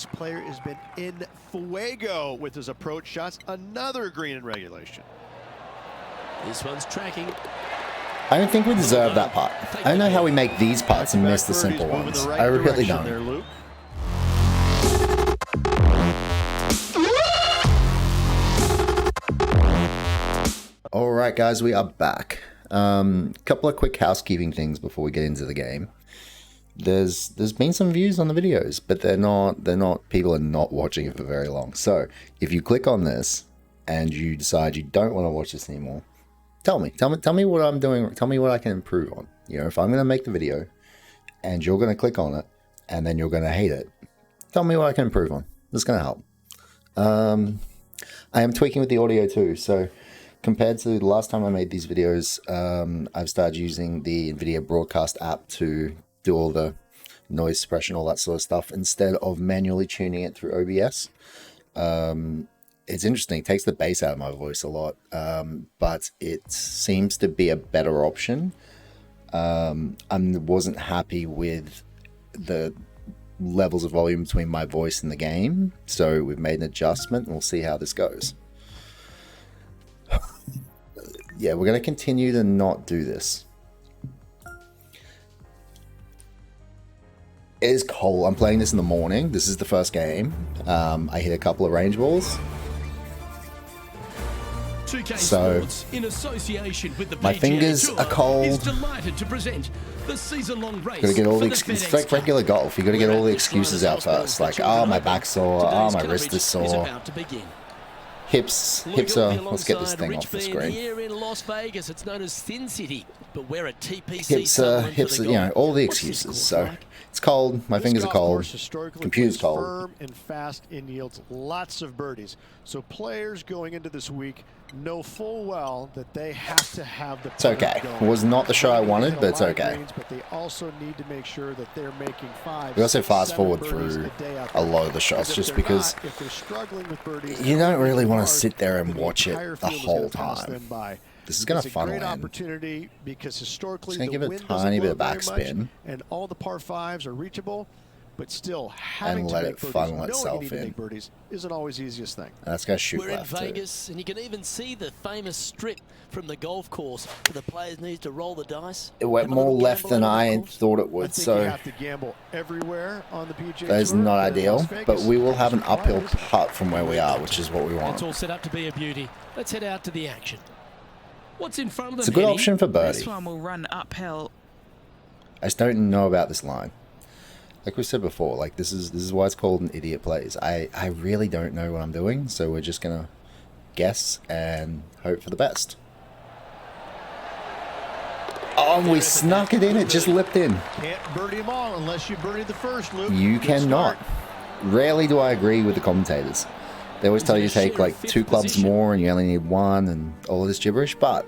This player has been in fuego with his approach shots. Another green in regulation. This one's tracking. I don't think we deserve that putt. I don't know how we make these putts and miss the simple ones. I really don't. Alright guys, we are back. Couple of quick housekeeping things before we get into the game. There's been some views on the videos, but people are not watching it for very long. So if you click on this and you decide you don't want to watch this anymore, tell me what I'm doing, tell me what I can improve on. You know, if I'm going to make the video and you're going to click on it and then you're going to hate it, tell me what I can improve on. That's going to help. I am tweaking with the audio too, so compared to the last time I made these videos, I've started using the NVIDIA Broadcast app to do all the noise suppression, all that sort of stuff, instead of manually tuning it through OBS. It's interesting, it takes the bass out of my voice a lot, but it seems to be a better option. I wasn't happy with the levels of volume between my voice and the game, so we've made an adjustment and we'll see how this goes. Yeah, we're going to continue to not do this. It is cold. I'm playing this in the morning. This is the first game. I hit a couple of range balls. So in association with the my fingers are cold. Delighted to present the season-long race. Gotta get all the excuses. It's like regular golf. You gotta get all the excuses out first. Like, oh, my back's sore. Oh, my wrist is sore. Hips are. Let's get this thing off the screen. Here in Las Vegas, it's known as Thin City, but we're a TPC. Hips are, you know, all the excuses. So it's cold. My fingers are cold. Computer's cold. Firm and fast and yields lots of birdies. So players going into this week know full well that they have to have the. It's okay. It was not the shot I wanted, but it's okay. But they also need to make sure that they're making 5. We also fast forward through a lot of the shots just because you don't really want to sit there and watch it the whole time. This is going to funnel in. Opportunity because historically it's going to give it a tiny bit of backspin and all the par 5s are reachable, but still having and let it funnel itself in. Birdies isn't always the easiest thing. That's going to shoot We're left in Vegas, and you can even see the famous strip from the golf course where the players need to roll the dice. It went more left than I thought it would, so you have to gamble everywhere on the PGA that is Tour, not ideal, but we will have an uphill putt from where we are, which is what we want. It's all set up to be a beauty. Let's head out to the action. What's in front of them? It's a good option for birdie. This one will run uphill. I just don't know about this line. Like we said before, like this is why it's called an idiot plays. I really don't know what I'm doing, so we're just gonna guess and hope for the best. Oh, we snuck it in. It just lipped in. Can't birdie them all unless you birdie the first, Luke. You cannot. Rarely do I agree with the commentators. They always tell you to take like 2 clubs more and you only need 1 and all of this gibberish, but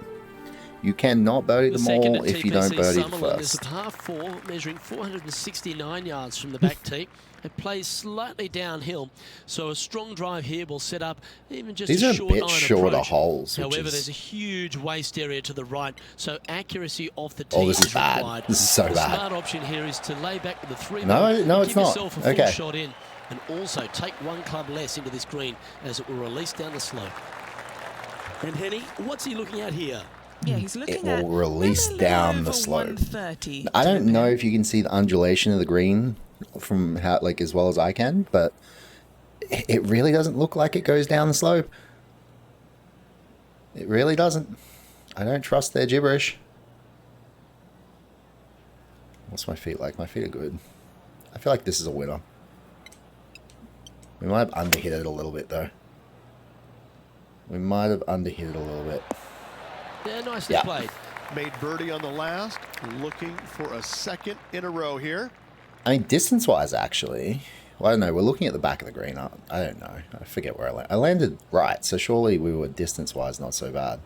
you cannot birdie them all if you don't birdie the first. It's a par 4 measuring 469 yards from the back tee. It plays slightly downhill, so a strong drive here will set up even just These a are short a bit iron shorter approach. holes. However, there's a huge waste area to the right, so accuracy off the tee this is bad. required. This is so the bad. Smart option here is to lay back with the 3. No, it's give not. yourself a full Okay. shot in, and also take 1 club less into this green as it will release down the slope. And Henny, what's he looking at here? Yeah, he's looking It will release down the slope. I I don't know if you can see the undulation of the green from how, like, as well as I can, but it really doesn't look like it goes down the slope. It really doesn't. I don't trust their gibberish. What's my feet like? My feet are good. I feel like this is a winner. We might have underhit it a little bit, though. We might have underhit it a little bit. Yeah, nicely played. Made birdie on the last, looking for a 2nd in a row here. I mean, distance-wise, actually, well, I don't know. We're looking at the back of the green. I don't know. I forget where I landed. I landed right, so surely we were distance-wise not so bad.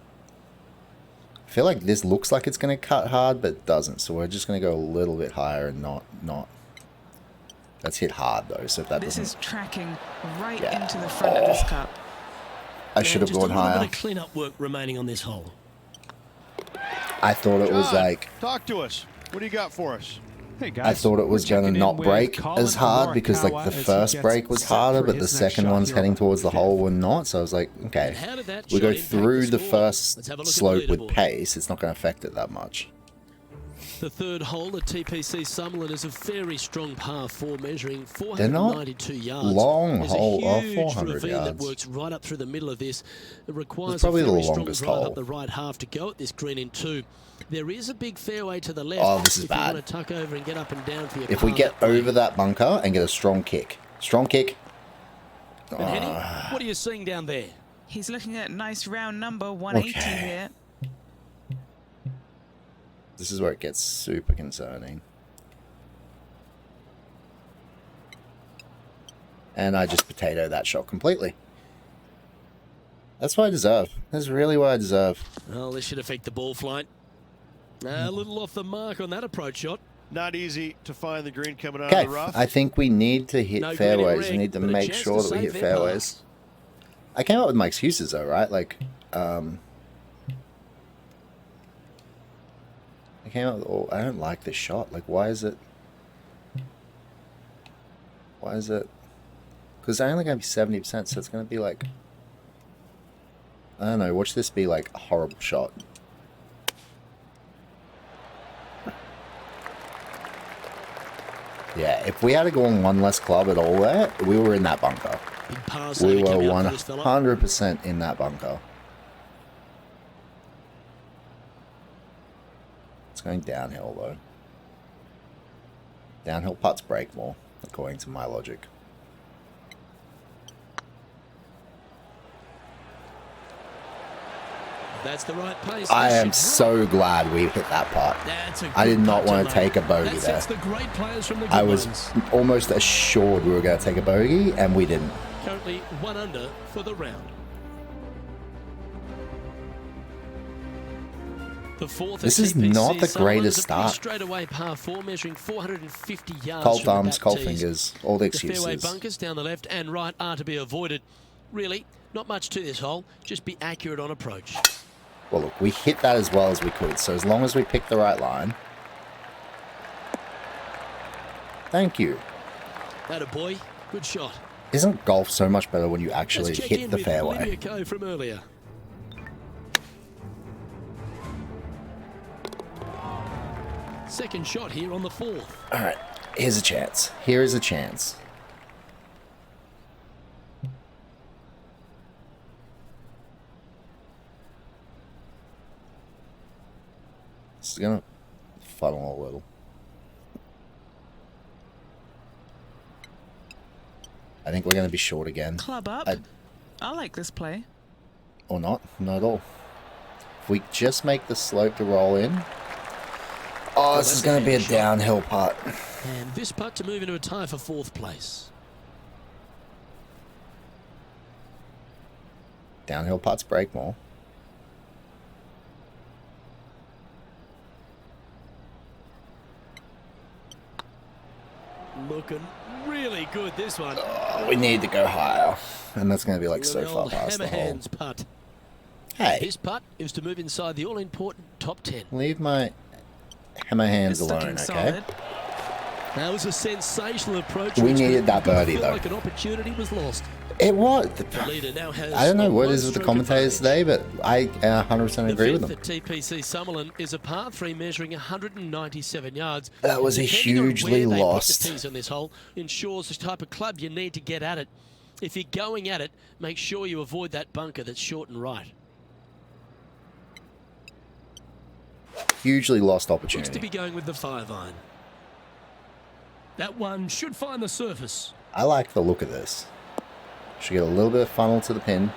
I feel like this looks like it's going to cut hard, but it doesn't. So we're just going to go a little bit higher and not. That's hit hard, though, so if that doesn't... This is tracking right into the front of this cup. I should have gone higher. Just a little bit of clean-up work remaining on this hole. I thought it was like... Talk to us. What do you got for us? Hey guys, I thought it was we're going to checking not in with break Colin as hard because like Morikawa the as he first gets break was set harder, for but the his next second shot one's here heading on towards the hole 5th. were not. So I was like, okay, How did that we shot go impact through the score? first Let's have a look at the slope with leaderboard. pace. It's not going to affect it that much. The third hole at TPC Summerlin is a very strong par 4 measuring They're not 492 yards. long There's hole a of huge 400 ravine yards. that works right up through the middle of this. It requires It's probably a the very strong longest drive hole. up the right half to go at this green in 2. There is a big fairway to the left. Oh, this is if bad. You want to tuck over and get up and down for your If we par get that way. over that bunker and get a strong kick. Strong kick. But Henny, what are you seeing down there? He's looking at nice round number 180 Okay. here. This is where it gets super concerning. And I just potatoed that shot completely. That's what I deserve. That's really what I deserve. Well, this should affect the ball flight. A little off the mark on that approach shot. Not easy to find the green coming out Okay, of the rough. I think we need to hit No green fairways. rig, We need to but a make chance sure to that we save hit their fairways. I came up with my excuses though, right? Like, I came up with all, I don't like this shot. Like, why is it? Because it's only going to be 70%, so it's going to be like, I don't know, watch this be like a horrible shot. Yeah, if we had gone one less club at all there, we were in that bunker. Big par We saving were coming up for this fella. 100% in that bunker. It's going downhill though. Downhill putts break more, according to my logic. That's the right pace. I This am should so glad we hit that putt. That's a I did good not putt want to make. take a bogey That there. sets the great players from the good I was ones. almost assured we were going to take a bogey, and we didn't. Currently 1 under for the round. The fourth This at is TPC not the Summerlin's greatest a start. straightaway par 4 measuring 450 yards Cold from the thumbs, back cold tees. fingers, all the The fairway excuses. bunkers down the left and right are to be avoided. Really, not much to this hole. Just be accurate on approach. Well, look, we hit that as well as we could, so as long as we pick the right line. Thank you. That a boy. Good shot. Isn't golf so much better when you actually Let's check hit in the with fairway? Olivia Coe from earlier. Second shot here on the fourth. All right, here's a chance. Here is a chance. This is gonna funnel a little. I think we're gonna be short again. Club up. I like this play. Or not, not at all. If we just make the slope to roll in. Oh, this is going to be a downhill putt. And this putt to move into a tie for fourth place. Downhill putts break more. Looking really good, this one. Oh, we need to go higher. And that's going to be like so The far old past the hole. hammerhands putt. Hey, His putt is to move inside the all-important top 10. leave my hammer hands It's alone, looking okay? solid. That was a sensational approach. We which needed that could birdie, feel though. like an opportunity was lost. It was. The leader now has I don't know what a it is with the one-stroke commentators advantage. today, but I 100% agree with The them. fifth at TPC Summerlin is a par 3 measuring 197 yards. That was a Depending on hugely where they put the lost. tees on this hole ensures the type of club you need to get at it. If you're going at it, make sure you avoid that bunker that's short and right. Hugely lost Looks to opportunity. be going with the 5-iron. That one should find the surface. I like the look of this. Should get a little bit of funnel to the pin.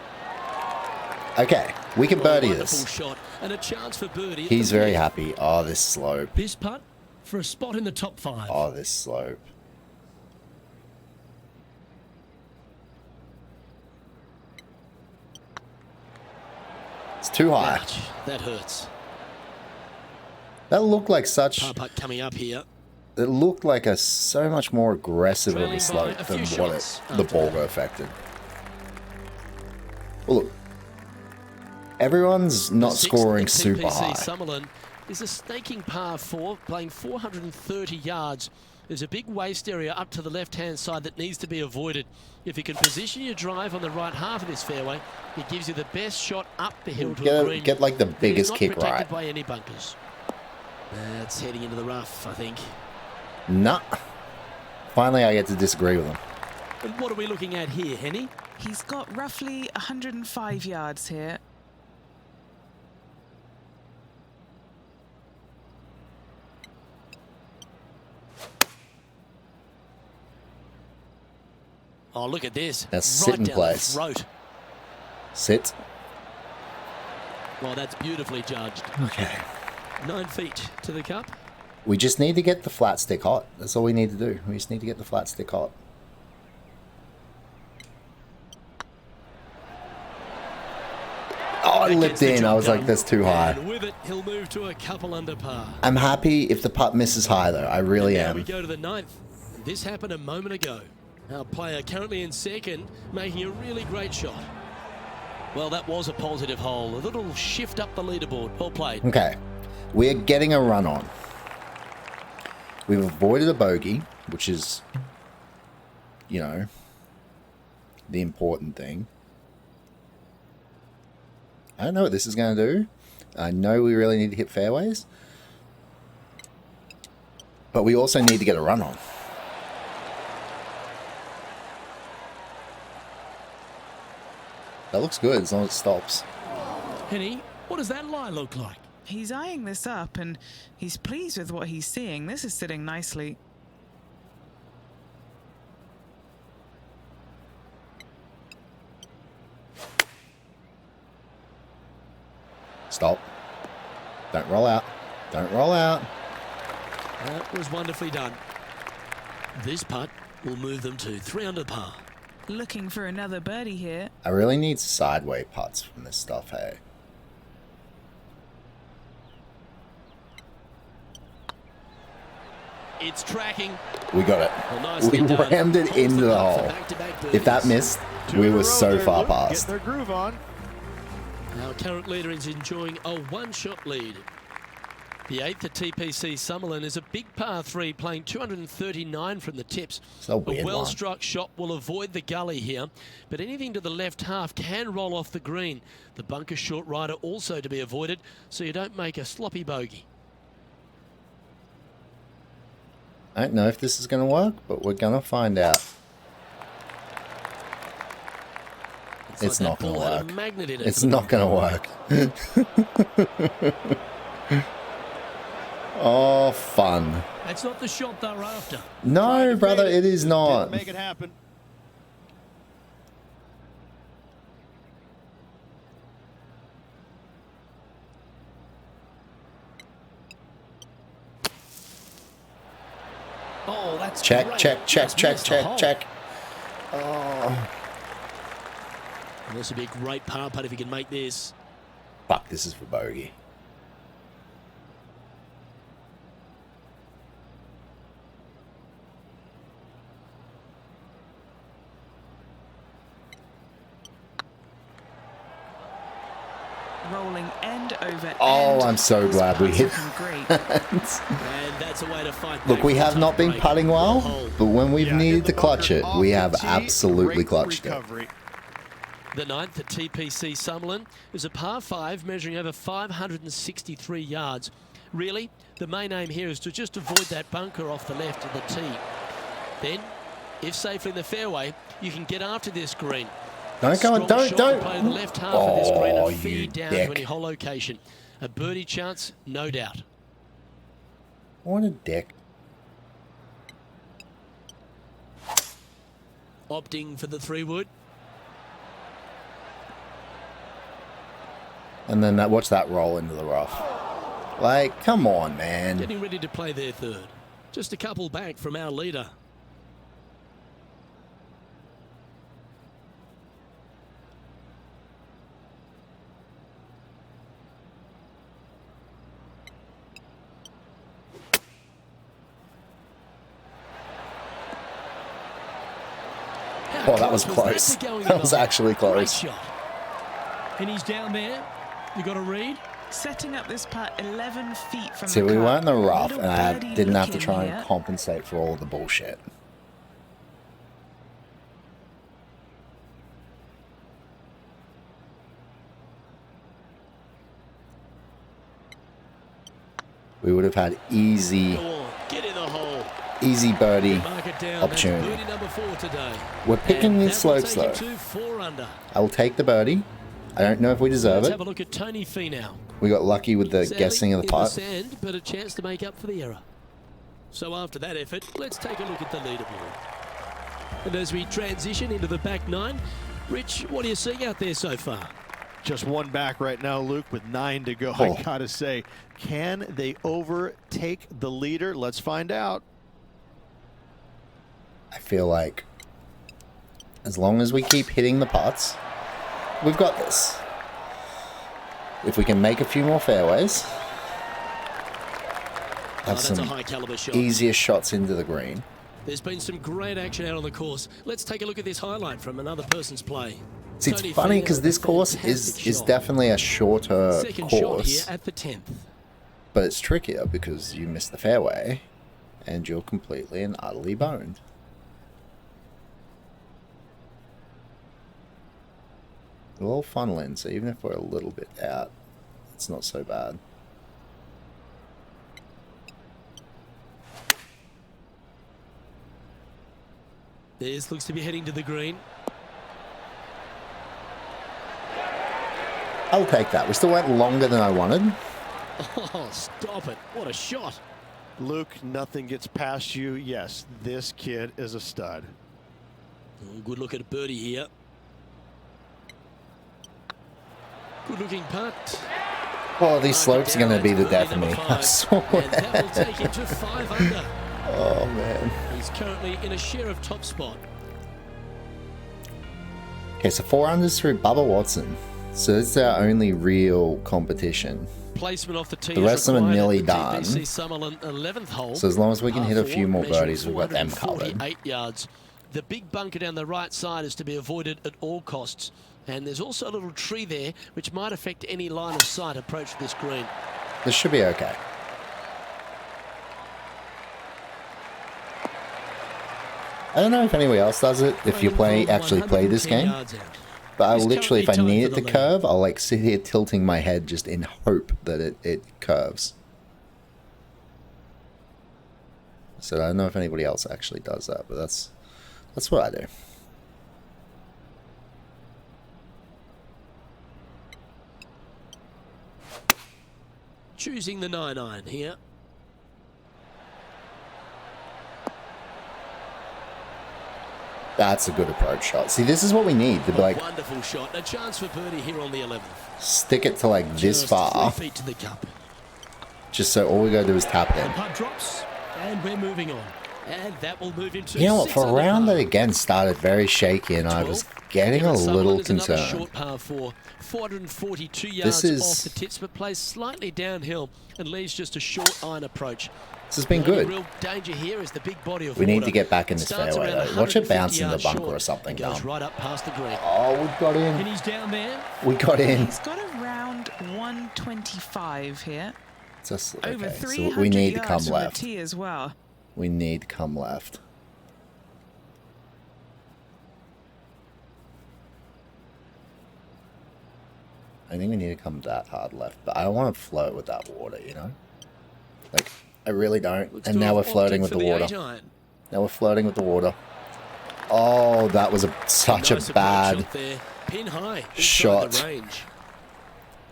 Okay, we can birdie Wonderful this. shot and a chance for birdie. at He's the very fifth. happy. Oh, this slope. This putt for a spot in the top 5. Oh, this slope. It's too high. Ouch, that hurts. That looked like such. Par putt coming up here. It looked like a so much more aggressive of Trailing a by slope a than few what shots the after ball that. affected. Well, look. Everyone's not Sixth scoring at super TPC high. Summerlin is a snaking par 4, playing 430 yards. There's a big waste area up to the left-hand side that needs to be avoided. If you can position your drive on the right half of this fairway, it gives you the best shot up the hill to the green. Get like the biggest kick not protected right. by any bunkers. That's heading into the rough, I think. Nah. Finally, I get to disagree with him. And what are we looking at here, Henny? He's got roughly 105 yards here. Oh, look at this. Now sit in down place. the throat. Sit. Well, that's beautifully judged. Okay. 9 feet to the cup. We just need to get the flat stick hot. That's all we need to do. We just need to get the flat stick hot. Oh, I lipped in. I was like, that's too high. And with it, he'll move to a couple under par. I'm happy if the putt misses high, though. I really Now am. we go to the 9th. This happened a moment ago. Our player currently in second, making a really great shot. Well, that was a positive hole. A little shift up the leaderboard. Well played. Okay. We're getting a run on. We've avoided a bogey, which is, you know, the important thing. I don't know what this is going to do. I know we really need to hit fairways. But we also need to get a run on. That looks good as long as it stops. Henny, what does that lie look like? He's eyeing this up and he's pleased with what he's seeing. This is sitting nicely. Stop. Don't roll out. Don't roll out. That was wonderfully done. This putt will move them to 3 under par. Looking for another birdie here. I really need sideway putts from this stuff, hey. It's tracking. We got it. Well, nicely We done. rammed it Holds into them the up for hole. back-to-back If that birdies. missed, Two we in a were row so there, far Luke. past. Get their groove on. Our current leader is enjoying a 1-shot lead. The 8th at TPC Summerlin is a big par 3, playing 239 from the tips. So weird A one. well-struck shot will avoid the gully here, but anything to the left half can roll off the green. The bunker short rider also to be avoided, so you don't make a sloppy bogey. I don't know if this is going to work, but we're going to find out. It's like not that going to ball had a work. magnet in it. It's not going to work. Oh, fun. That's not the shot they're after. No, brother, it is not. Didn't make it happen. Oh, that's Check, great. check, check, Just check, missed the check, hole. check. Oh, And this would be a great par putt if you can make this. fuck, this is for bogey. Rolling end over Oh, end. I'm so This glad we putt's hit looking great. And that's a way to fight Look, back we from a have tough not been break. putting well, Hole. but when we've Yeah, needed hit to the clutch bunker it, off we the have tee. absolutely Great clutched it. recovery. The 9th at TPC Summerlin is a par 5 measuring over 563 yards. Really, the main aim here is to just avoid that bunker off the left of the tee. Then, if safely in the fairway, you can get after this green. Don't go Strong on, don't, shot don't. to play the left half of this green Oh, and you feed down dick. to any hole location. A birdie chance, no doubt. What a dick. Opting for the 3-wood. And then watch that roll into the rough. Like, come on, man. Getting ready to play their 3rd. Just a couple back from our leader. Oh, that was close. that to going That in was the hole? actually Great close. shot. And he's down there. You got a read? Setting up this putt 11 feet from See, the we cup. weren't in the rough, Little and I birdie didn't have to look in try here. and compensate for all the bullshit. We would have had easy Get in the hole. easy birdie Mark it down. opportunity. That's birdie number 4 today. We're picking And these that will slopes take though. you to 4 under. I will take the birdie. I don't know if we deserve Let's it. have a look at Tony Fee now. We got lucky with the Sadly, guessing of the in putt. sand, but a chance to make up for the error. So after that effort, let's take a look at the leaderboard. And as we transition into the back 9, Rich, what are you seeing out there so far? Just one back right now, Luke, with 9 to go. Oh. I gotta say, can they overtake the leader? Let's find out. I feel like as long as we keep hitting the putts, we've got this. If we can make a few more fairways, have That's a some high caliber shot. easier shots into the green. There's been some great action out on the course. Let's take a look at this highlight from another person's play. See, it's Tony funny Fee, because this a course fantastic is shot. definitely a shorter Second shot course, here at the 10th. but it's trickier because you miss the fairway and you're completely and utterly boned. We'll all funnel in, so even if we're a little bit out, it's not so bad. This looks to be heading to the green. I'll take that. We still went longer than I wanted. Oh, stop it. What a shot. Luke, nothing gets past you. Yes, this kid is a stud. Oh, good look at a birdie here. Good looking putt. Oh, these slopes are going to be the death of me. Number I 5. swear. And that will take him to 5 under. Oh, man. He's currently in a share of top spot. Okay, so 4 unders through Bubba Watson. So it's our only real competition. Placement off the tee. The rest of them are nearly the done. TPC Summerlin 11th hole. So as long as we can hit a few more measuring birdies, we've got them covered. 448 yards. The big bunker down the right side is to be avoided at all costs. And there's also a little tree there which might affect any line of sight approach to this green. This should be okay. I don't know if anyone else does it, if you actually play this game. But I literally, if I need it to curve, I'll like sit here tilting my head just in hope that it curves. So I don't know if anybody else actually does that, but that's what I do. Choosing the 9-iron here. That's a good approach shot. See, this is what we need to be like, Wonderful shot. A chance for birdie here on the 11th. stick it to like this Just far, 3 feet to the cup. just so all we gotta do is tap it The in. putt drops, and we're moving on. And that will move him to You know what? 6 For a under round par. that again started very shaky, and I was 12. getting a Evan Sutherland little is another concerned. short par 4, 442 yards is- off the tips, but plays slightly downhill and leaves just a short iron approach. This has been The only good. real danger here is the big body of We need water. to get back in this Starts fairway, around though. Watch it 150 bounce in the yards bunker short or something, and goes dumb. right up past the green. Oh, we got And in. he's down there. We got in. He's got around 125 here. Just, Over okay, 300 so we need to come yards from the left. tee as well. We need to come left. I think we need to come that hard left, but I don't want to float with that water, you know? Like, I really don't. Looks And to now have we're floating with opted the for water. 8-iron. Now we're floating with the water. Oh, that was such Nice a approach bad shot there. Pin high inside shot. the range.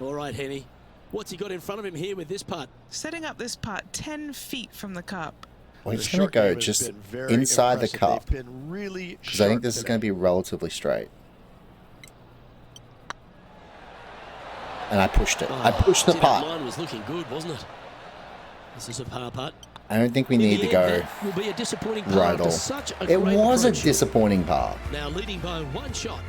All right, Henny. What's he got in front of him here with this putt? Setting up this putt 10 feet from the cup. We're The just going to short go game has just been very inside the impressive. cup. They've been really Because I think this is sharp going to be relatively straight. And I pushed it. I pushed the see, putt. That line was looking good, wasn't it? This is a par putt. I don't think we In the need to end, go that will be a disappointing par right after all. such a It great was a approach. disappointing par. Now leading by 1 shot.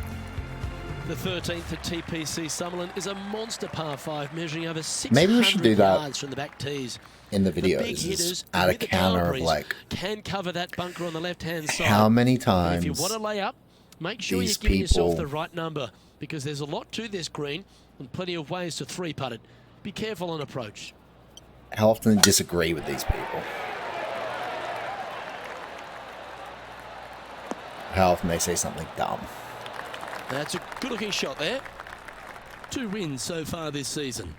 The 13th at TPC Summerlin is a monster par 5 measuring over 600 Maybe we should do that yards from the back tees. In the The big videos, hitters is add a with the counter of boundaries like can cover that bunker on the left-hand side. how many And times if you want to lay up, make sure these you're giving yourself people- the right number because there's a lot to this green and plenty of ways to 3-putt it. Be careful on approach. How often do you disagree with these people? How often they say something dumb? That's a good-looking shot there. 2 wins so far this season.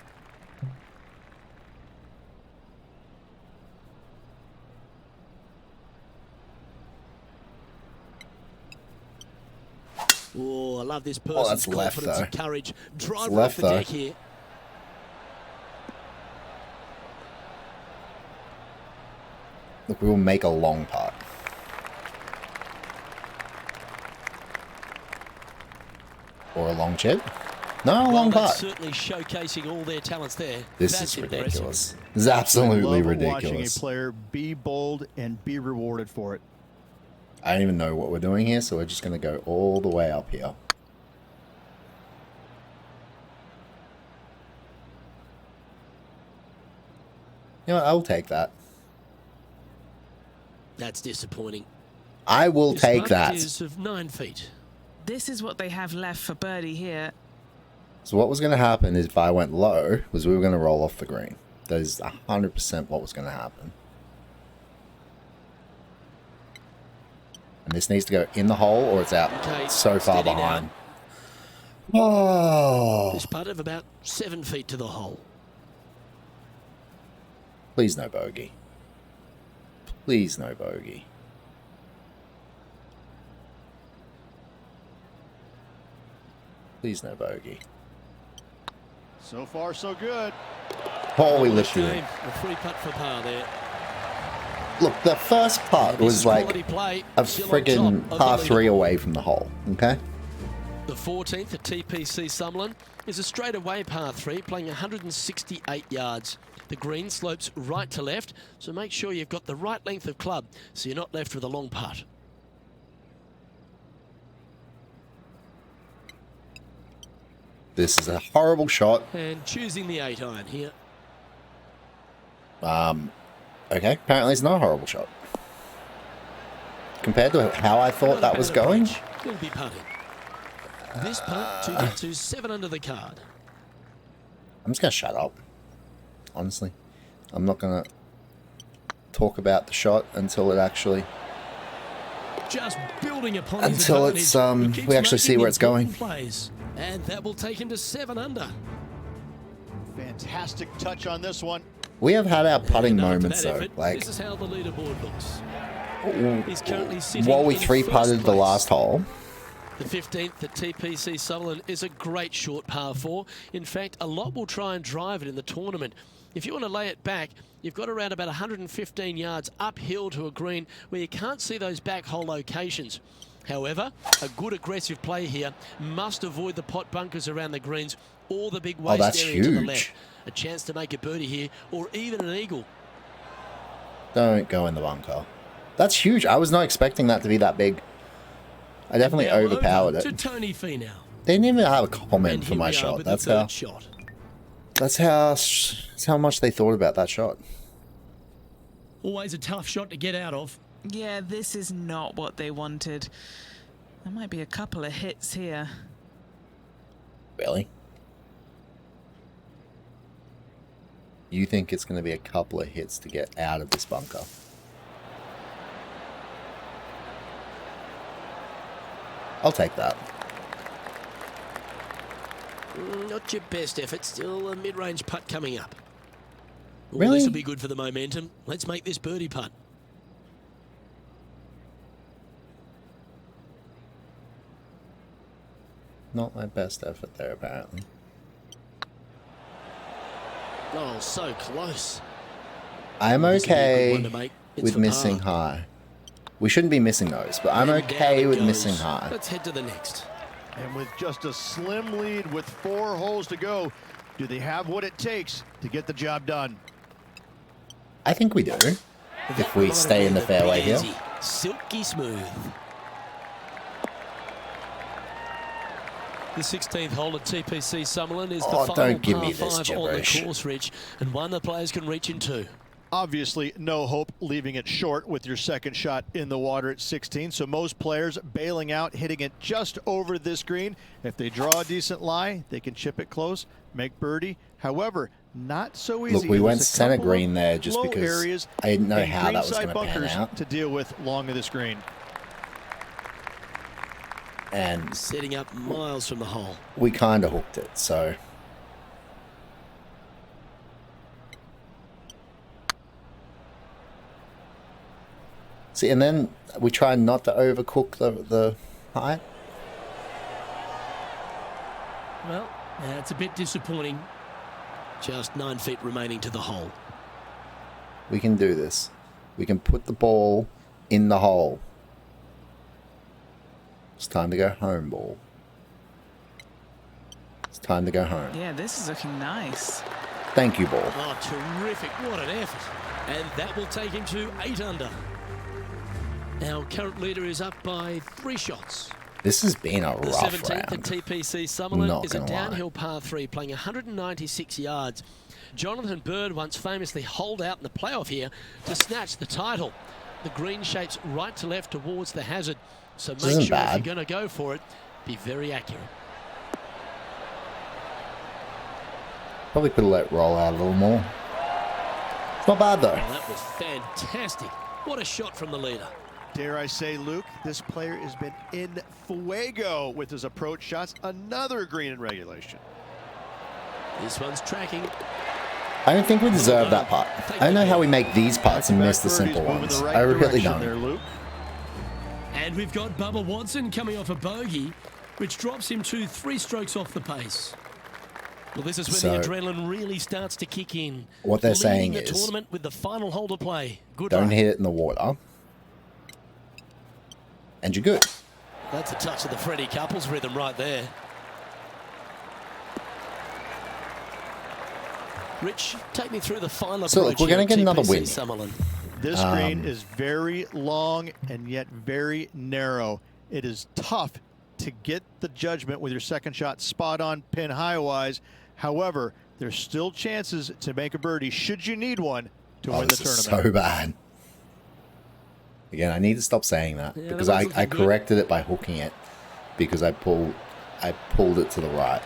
Oh, I love this person's that's left, confidence and though. courage. Driver left, off the though. deck here. Look, we will make a long putt. Or a long chip? No, a long That's putt. certainly showcasing all their talents there. This That's is impressive. ridiculous. This is absolutely Love ridiculous. watching a player be bold and be rewarded for it. I don't even know what we're doing here, so we're just going to go all the way up here. You know what, I'll take that. That's disappointing. I will This take putt that. is of 9 feet. This is what they have left for birdie here. So what was going to happen is if I went low, was we were going to roll off the green. That is 100% what was going to happen. And this needs to go in the hole or it's out. Okay, It's so far steady now. behind. Oh, This putt of about 7 feet to the hole. please no bogey. Please no bogey. Please no bogey. So far, so good. Holy What a literally. game. A free putt for par there. Look, the first putt And this was is like quality play, a still on friggin' top of par the 3 leaderboard. away from the hole, okay? The 14th at TPC Summerlin is a straightaway par 3 playing 168 yards. The green slopes right to left, so make sure you've got the right length of club so you're not left with a long putt. This is a horrible shot. And choosing the 8-iron here. Okay, apparently it's not a horrible shot. Compared to how I thought that was going. He'll be putting. This putt to get to 7 under the card. I'm just going to shut up. Honestly. I'm not going to talk about the shot until it actually... Just building upon his Until advantage. it's, He keeps we actually see making where it's going. important plays. And that will take him to 7 under. Fantastic touch on this one. We have had our putting And after moments that though. effort, Like, this is how the leaderboard looks. He's currently sitting while we in 3-putted first the place. last hole. The 15th at TPC Sutherland is a great short par 4. In fact, a lot will try and drive it in the tournament. If you want to lay it back, you've got around about 115 yards uphill to a green where you can't see those back hole locations. However, a good aggressive play here must avoid the pot bunkers around the greens or the big waste that's area to the huge. left. A chance to make a birdie here or even an eagle. Don't go in the bunker. That's huge. I was not expecting that to be that big. I definitely Now overpowered over to it. Tony Finau. They didn't even have a And comment for here my we are shot. with the That's third how. shot. That's how much they thought about that shot. Always a tough shot to get out of. Yeah, this is not what they wanted. There might be a couple of hits here. Really? You think it's going to be a couple of hits to get out of this bunker? I'll take that. Not your best effort. Still a mid-range putt coming up. Ooh, Really? This will be good for the momentum. Let's make this birdie putt. Not my best effort there, apparently. Oh, so close. I'm This will be a good okay one to make. It's with for missing par. high. We shouldn't be missing those, but I'm And down okay it with goes. missing high. Let's head to the next. And with just a slim lead with 4 holes to go, do they have what it takes to get the job done? I think we do. If we Might have stay in been the fairway big here. easy. Silky smooth. The 16th hole at TPC Summerlin is the Oh, final don't give par me this 5 on the gibberish. course, Rich, and one the players can reach in 2. Obviously, no hope leaving it short with your second shot in the water at 16. So most players bailing out, hitting it just over this green. If they draw a decent lie, they can chip it close, make birdie. However, not so easy. Look, we There's went a center couple green of there just low because areas I didn't know and how that was greenside going to pan bunkers out. to deal with long of the screen. And Setting up miles from the hole. we kind of hooked it, so... See, and then we try not to overcook the height. Well, that's a bit disappointing. Just 9 feet remaining to the hole. We can do this. We can put the ball in the hole. It's time to go home, ball. It's time to go home. Yeah, this is looking nice. Thank you, ball. Oh, terrific. What an effort. And that will take him to 8 under. Our current leader is up by 3 shots. This has been a The rough 17th at round. TPC Summerlin Not is a gonna lie. downhill par 3 playing 196 yards. Jonathan Bird once famously holed out in the playoff here to snatch the title. The green shapes right to left towards the hazard, so make isn't sure if bad. you're going to go for it, be very accurate. Probably could have let it roll out a little more. It's not bad though. Well, that was fantastic. What a shot from the leader. Dare I say, Luke, this player has been in fuego with his approach shots. Another green in regulation. This one's tracking. I don't think we deserve that putt. I don't know how we make these putts and miss the simple ones. I really don't. There, Luke. And we've got Bubba Watson coming off a bogey, which drops him to 3 strokes off the pace. Well, this is when the So, adrenaline really starts to kick in. what they're saying Leading the is, tournament with the final hole to play. Good don't luck. hit it in the water. And you're good. That's a touch of the Freddie Couples rhythm right there. Rich, take me through the final So, look, approach we're here gonna at get another TPC win. Summerlin. This green is very long and yet very narrow. It is tough to get the judgment with your second shot spot on pin high wise. However, there's still chances to make a birdie should you need one to win the This is tournament. so bad. Again, I need to stop saying that Yeah, because that I was looking good. corrected it by hooking it because I pulled it to the right.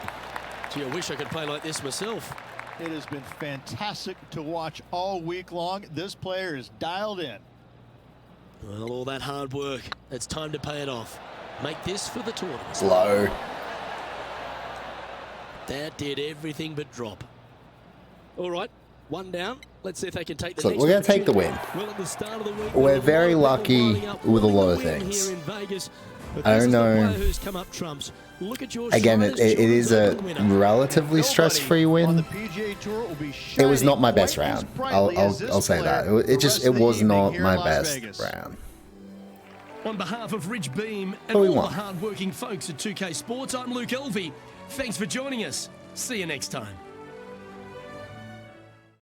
Gee, I wish I could play like this myself. It has been fantastic to watch all week long. This player is dialed in. Well, all that hard work, it's time to pay it off. Make this for the tournament. It's low. That did everything but drop. All right, 1 down. Let's see if they can take the So next we're going to take the opportunity. win. Well, at the start of the week, We're there were very a lot of people lucky lining up with a wanting lot to of win things. here in Vegas, but I this don't is the know. player who's come up trumps. Look at your Again, shyness, it is a Jordan winner. relatively Nobody stress-free on win. the PGA Tour will be It was shining not my best quite as round. brightly as this I'll say that. player It the just rest it of the was evening not here in my Las best Vegas. round. On behalf of Rich Beam and But we all won. the hard-working folks at 2K Sports, I'm Luke Elvey. Thanks for joining us. See you next time.